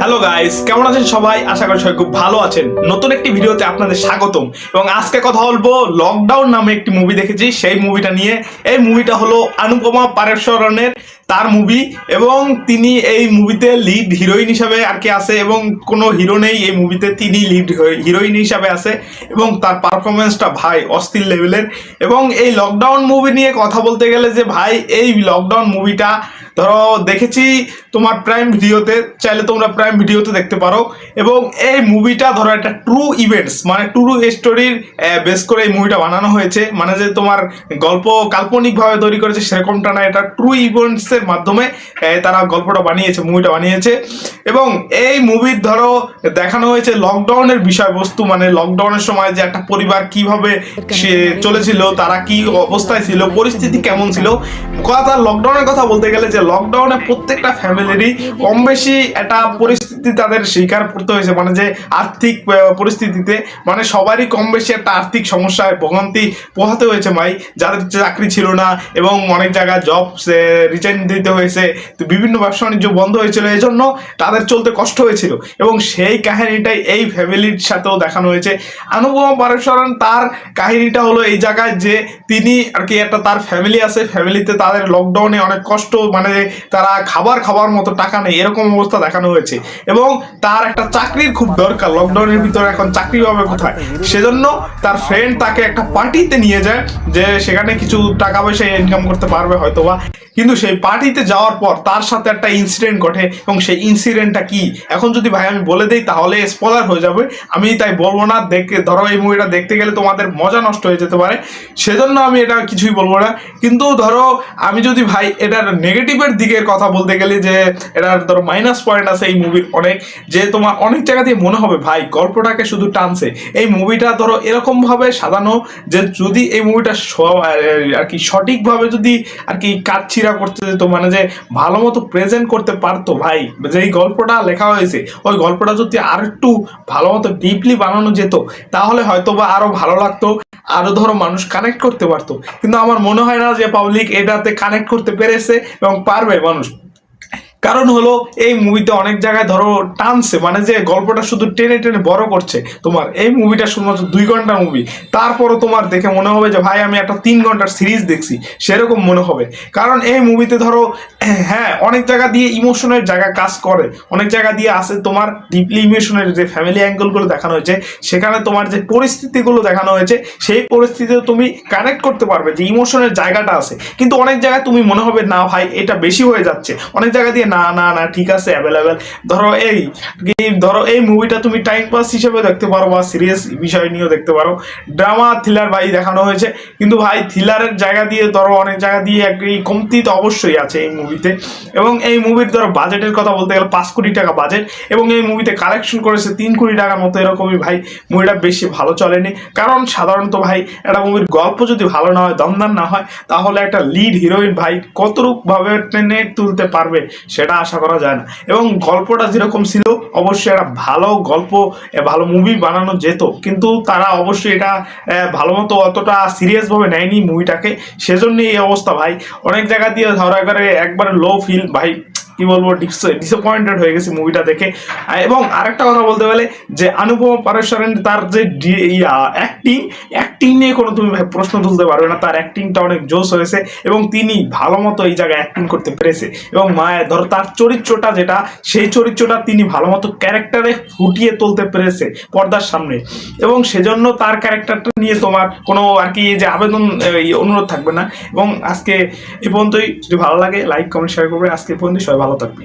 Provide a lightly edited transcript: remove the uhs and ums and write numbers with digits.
Hello guys, কেমন আছেন সবাই? আশা করি সবাই খুব ভালো আছেন। নতুন একটি ভিডিওতে আপনাদের স্বাগতম। এবং আজকে কথা বলবো লকডাউন নামে একটি মুভি দেখেছি, সেই মুভিটা নিয়ে। এই মুভিটা হলো অনুপমা পরমেশ্বরনের তার মুভি, এবং তিনি এই মুভিতে লিড হিরোইন হিসাবে আর কি আছে, এবং কোনো হিরো নেই এই মুভিতে, তিনি লিড হিরোইন হিসাবে আছে। এবং তার পারফরমেন্সটা ভাই অস্থির লেভেলের। এবং এই লকডাউন মুভি নিয়ে কথা বলতে গেলে যে ভাই, এই লকডাউন মুভিটা ধরো দেখেছি তোমার প্রাইম ভিডিওতে, চাইলে তোমরা প্রাইম ভিডিওতে দেখতে পারো। এবং এই মুভিটা ধরো একটা ট্রু ইভেন্টস, মানে ট্রু স্টোরির বেস করে এই মুভিটা বানানো হয়েছে। মানে যে তোমার গল্প কাল্পনিকভাবে তৈরি করেছে সেরকমটা না, এটা ট্রু ইভেন্টসের মাধ্যমে তারা গল্পটা বানিয়েছে, মুভিটা বানিয়েছে। এবং এই মুভির ধরো দেখানো হয়েছে লকডাউনের বিষয়বস্তু, মানে লকডাউনের সময় যে একটা পরিবার কিভাবে সে চলেছিল, তারা কি অবস্থায় ছিল, পরিস্থিতি কেমন ছিল। লকডাউনের কথা বলতে গেলে যে লকডাউনে প্রত্যেকটা ফ্যামিলিরই কম বেশি একটা পরিস্থিতি তাদের স্বীকার করতে হয়েছে, মানে যে আর্থিক পরিস্থিতিতে মানে সবারই কম বেশি একটা আর্থিক সমস্যায় ভোগান্তি পোহাতে হয়েছে ভাই। যাদের চাকরি ছিল না এবং অনেক জায়গায় জব রিজাইন দিতে হয়েছে, তো বিভিন্ন ব্যবসা বাণিজ্য বন্ধ হয়েছিল, এই জন্য তাদের চলতে কষ্ট হয়েছিল। এবং সেই কাহিনীটাই এই ফ্যামিলির সাথেও দেখানো হয়েছে। অনুপমা পরমেশ্বরন তার কাহিনীটা হলো এই জায়গায় যে তিনি আর কি একটা তার ফ্যামিলি আছে, ফ্যামিলিতে তাদের লকডাউনে অনেক কষ্ট, মানে তারা খাবার মতো টাকা নেই, এরকম অবস্থা দেখানো হয়েছে। এবং তার একটা চাকরির খুব দরকার, লকডাউনের ভিতরে এখন চাকরি পাবে কোথায়, সেজন্য তার ফ্রেন্ড তাকে একটা পার্টিতে নিয়ে যায়, যে সেখানে কিছু টাকা পয়সা ইনকাম করতে পারবে হয়তোবা। কিন্তু সেই পার্টিতে যাওয়ার পর তার সাথে একটা ইনসিডেন্ট ঘটে, এবং সেই ইনসিডেন্টটা কি এখন যদি ভাই আমি বলে দিই তাহলে স্পয়লার হয়ে যাবে। আমি তাই বলবো না, দেখে ধরো এই মুভিটা দেখতে গেলে তোমাদের মজা নষ্ট হয়ে যেতে পারে, সেজন্য আমি এটা কিছুই বলবো না। কিন্তু ধরো আমি যদি ভাই এটার নেগেটিভের দিকের কথা বলতে গেলে, যে এটার ধরো মাইনাস পয়েন্ট আছে এই মুভির অনেক, যে তোমার অনেক জায়গা দিয়ে মনে হবে ভাই গল্পটাকে শুধু টানছে। এই মুভিটা ধরো এরকম ভাবে সাজানো যে যদি এই মুভিটা আর কি সঠিকভাবে যদি আর কি কাটছিড়া করতে যেত, মানে যে ভালো মতো প্রেজেন্ট করতে পারতো ভাই, যে এই গল্পটা লেখা হয়েছে ওই গল্পটা যদি আর একটু ভালো মতো ডিপলি বানানো যেত, তাহলে হয়তো বা আরো ভালো লাগতো, আরো ধরো মানুষ কানেক্ট করতে পারতো। কিন্তু আমার মনে হয় না যে পাবলিক এটাতে কানেক্ট করতে পেরেছে এবং পারবে মানুষ। কারণ হলো এই মুভিতে অনেক জায়গায় ধরো টানছে, মানে যে গল্পটা শুধু টেনে টেনে বড় করছে। তোমার এই মুভিটা শুধুমাত্র 2 ঘন্টার মুভি, তারপরও তোমার দেখে মনে হবে যে ভাই আমি একটা 3 ঘন্টার সিরিজ দেখছি, সেরকম মনে হবে। কারণ এই মুভিতে ধরো হ্যাঁ অনেক জায়গা দিয়ে ইমোশনের জায়গা কাজ করে, অনেক জায়গা দিয়ে আছে তোমার ডিপলি ইমোশনের যে ফ্যামিলি অ্যাঙ্গেলগুলো দেখানো হয়েছে, সেখানে তোমার যে পরিস্থিতিগুলো দেখানো হয়েছে সেই পরিস্থিতিতে তুমি কানেক্ট করতে পারবে, যে ইমোশনের জায়গাটা আছে। কিন্তু অনেক জায়গায় তুমি মনে হবে না ভাই এটা বেশি হয়ে যাচ্ছে, অনেক জায়গা দিয়ে না না না ঠিক আছে অ্যাভেলেবেল। ধরো এই মুভিটা তুমি টাইম পাস হিসেবে দেখতে পারো, বা সিরিয়াস বিষয় নিয়েও দেখতে পারো, ড্রামা থ্রিলার ভাই দেখানো হয়েছে। কিন্তু ভাই থ্রিলারের জায়গা দিয়ে ধরো অনেক জায়গা দিয়ে একটি কমতি তো অবশ্যই আছে এই মুভিতে। এবং এই মুভির ধরো বাজেটের কথা বলতে গেলে 5 কোটি টাকা বাজেট, এবং এই মুভিতে কালেকশন করেছে 3 কোটি টাকার মতো, এরকমই ভাই। মুভিটা বেশি ভালো চলেনি, কারণ সাধারণত ভাই একটা মুভির গল্প যদি ভালো না হয়, দমদার না হয়, তাহলে একটা লিড হিরোইন ভাই কতটুক ভাবে টেনে তুলতে পারবে সেটা আশা করা যায় না। এবং গল্পটা যেরকম ছিল অবশ্যই একটা ভালো গল্প, ভালো মুভি বানানো যেত, কিন্তু তারা অবশ্যই এটা ভালো মতো অতটা সিরিয়াস ভাবে নেয়নি মুভিটাকে, সেজন্য এই অবস্থা ভাই। অনেক জায়গা দিয়ে ধরো একবারে লো ফিল ভাই, কি বলবো, ডিসঅ্যাপয়েন্টেড হয়ে গেছি মুভিটা দেখে। এবং আরেকটা কথা বলতে গেলে যে অনুপমা পরমেশ্বরন তার যে অ্যাক্টিং নিয়ে কোনো তুমি প্রশ্ন তুলতে পারবে না, তার অ্যাক্টিংটা অনেক জোশ হয়েছে, এবং তিনি ভালো মতো এই জায়গায় অ্যাক্টিং করতে পেরেছে। এবং ধরো তার চরিত্রটা যেটা, সেই চরিত্রটা তিনি ভালো মতো ক্যারেক্টারে ফুটিয়ে তুলতে পেরেছে পর্দার সামনে। এবং সেজন্য তার ক্যারেক্টারটা নিয়ে তোমার কোনো আর কি যে অনুরোধ থাকবে না। এবং আজকে এ পর্যন্তই, যদি ভালো লাগে লাইক কমেন্ট শেয়ার করবে। আজকে পর্যন্ত সবাই ভালো থাকবে।